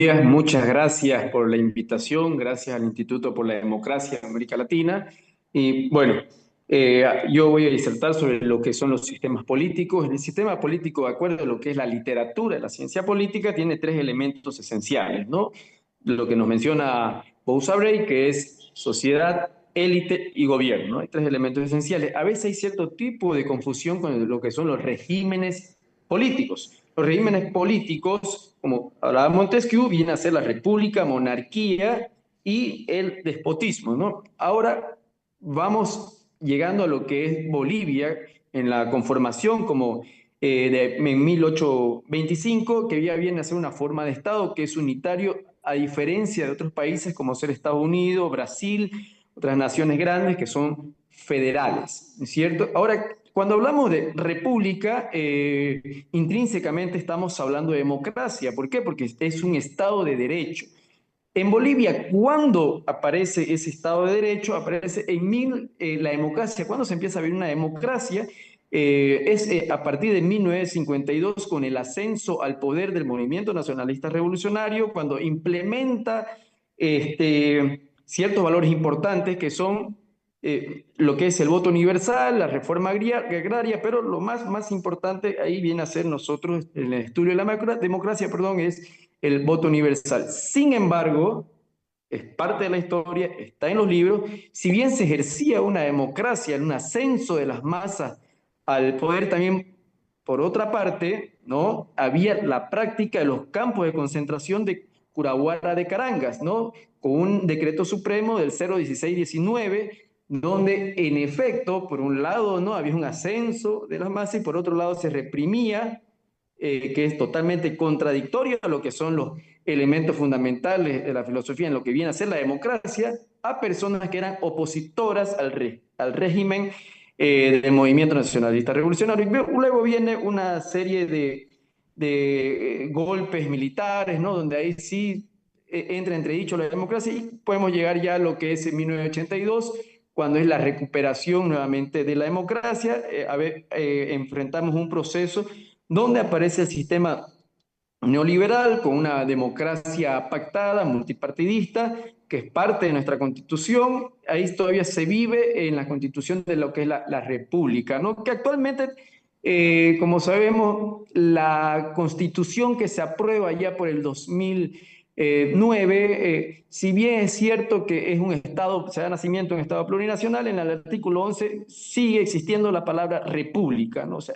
Días, muchas gracias por la invitación, gracias al Instituto por la Democracia de América Latina. Y bueno, yo voy a disertar sobre lo que son los sistemas políticos. El sistema político, de acuerdo a lo que es la literatura, la ciencia política, tiene tres elementos esenciales, ¿no? Lo que nos menciona Boussabrey, que es sociedad, élite y gobierno, ¿no? Hay tres elementos esenciales. A veces hay cierto tipo de confusión con lo que son los regímenes políticos. Los regímenes políticos, como hablaba Montesquieu, vienen a ser la república, monarquía y el despotismo, ¿no? Ahora vamos llegando a lo que es Bolivia en la conformación como en 1825, que ya viene a ser una forma de Estado que es unitario, a diferencia de otros países como ser Estados Unidos, Brasil, otras naciones grandes que son federales, ¿cierto? Ahora, cuando hablamos de república, intrínsecamente estamos hablando de democracia. ¿Por qué? Porque es un Estado de derecho. En Bolivia, ¿cuándo aparece ese Estado de Derecho? Aparece la democracia. ¿Cuándo se empieza a ver una democracia? Es a partir de 1952 con el ascenso al poder del movimiento nacionalista revolucionario, cuando implementa ciertos valores importantes que son lo que es el voto universal, la reforma agraria, pero lo más importante ahí viene a ser nosotros, en el estudio de la democracia, perdón, es el voto universal. Sin embargo, es parte de la historia, está en los libros, si bien se ejercía una democracia, un ascenso de las masas al poder también, por otra parte, ¿no? Había la práctica de los campos de concentración de Curahuara de Carangas, ¿no? Con un decreto supremo del 01619, donde en efecto, por un lado, ¿no? Había un ascenso de las masas y por otro lado se reprimía, que es totalmente contradictorio a lo que son los elementos fundamentales de la filosofía en lo que viene a ser la democracia, a personas que eran opositoras al régimen del movimiento nacionalista revolucionario. Y luego viene una serie de golpes militares, ¿no? Donde ahí sí entra entredicho la democracia y podemos llegar ya a lo que es en 1982, cuando es la recuperación nuevamente de la democracia. Enfrentamos un proceso donde aparece el sistema neoliberal con una democracia pactada, multipartidista, que es parte de nuestra constitución. Ahí todavía se vive en la constitución de lo que es la república, ¿no? Que actualmente, como sabemos, la constitución que se aprueba ya por el 2009, si bien es cierto que es un Estado, se da nacimiento en un Estado plurinacional, en el artículo 11 sigue existiendo la palabra república, ¿no? O sea,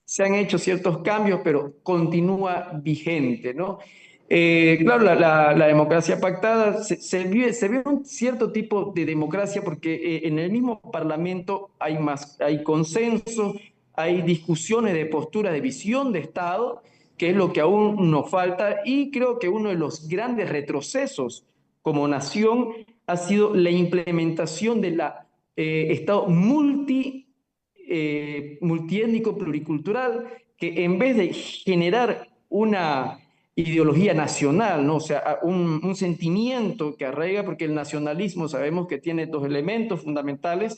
se han hecho ciertos cambios, pero continúa vigente, ¿no? Claro, la democracia pactada, se ve un cierto tipo de democracia porque en el mismo Parlamento hay consenso, hay discusiones de postura, de visión de Estado, que es lo que aún nos falta, y creo que uno de los grandes retrocesos como nación ha sido la implementación de la Estado multiétnico pluricultural, que en vez de generar una ideología nacional, ¿no? O sea, un sentimiento que arraiga, porque el nacionalismo sabemos que tiene dos elementos fundamentales,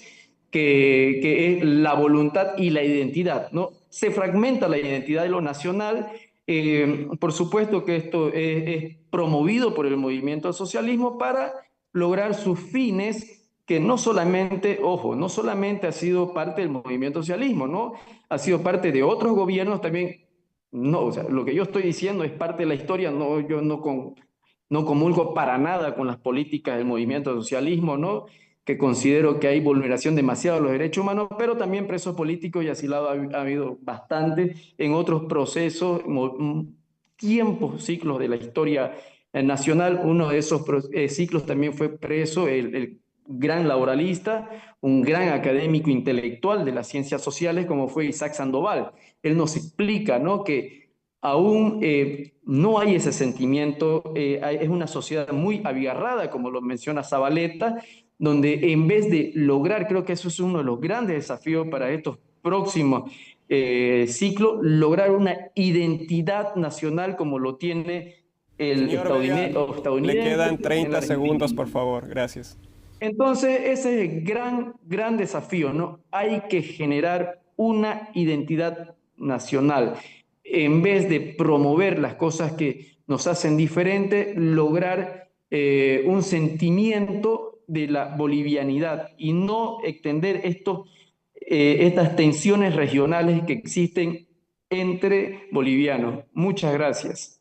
que es la voluntad y la identidad, ¿no? Se fragmenta la identidad de lo nacional. Por supuesto que esto es promovido por el movimiento al socialismo para lograr sus fines, que no solamente, ojo, no solamente ha sido parte del movimiento socialismo, ¿no? Ha sido parte de otros gobiernos también. No, o sea, lo que yo estoy diciendo es parte de la historia, no, yo no comulgo para nada con las políticas del movimiento socialismo, ¿no? Que considero que hay vulneración demasiado de los derechos humanos, pero también presos políticos y asilados ha habido bastante en otros procesos, tiempos, ciclos de la historia nacional. Uno de esos ciclos también fue preso el gran laboralista, un gran académico intelectual de las ciencias sociales como fue Isaac Sandoval. Él nos explica, ¿no? Que aún no hay ese sentimiento, es una sociedad muy abigarrada, como lo menciona Zabaleta, donde en vez de lograr, creo que eso es uno de los grandes desafíos para estos próximos ciclos, lograr una identidad nacional como lo tiene el Señor Vega, le estadounidense quedan en la 30 segundos, Argentina. por favor. Gracias. Entonces, ese es el gran desafío, ¿no? Hay que generar una identidad nacional en vez de promover las cosas que nos hacen diferente, lograr un sentimiento de la bolivianidad y no extender estas tensiones regionales que existen entre bolivianos. Muchas gracias.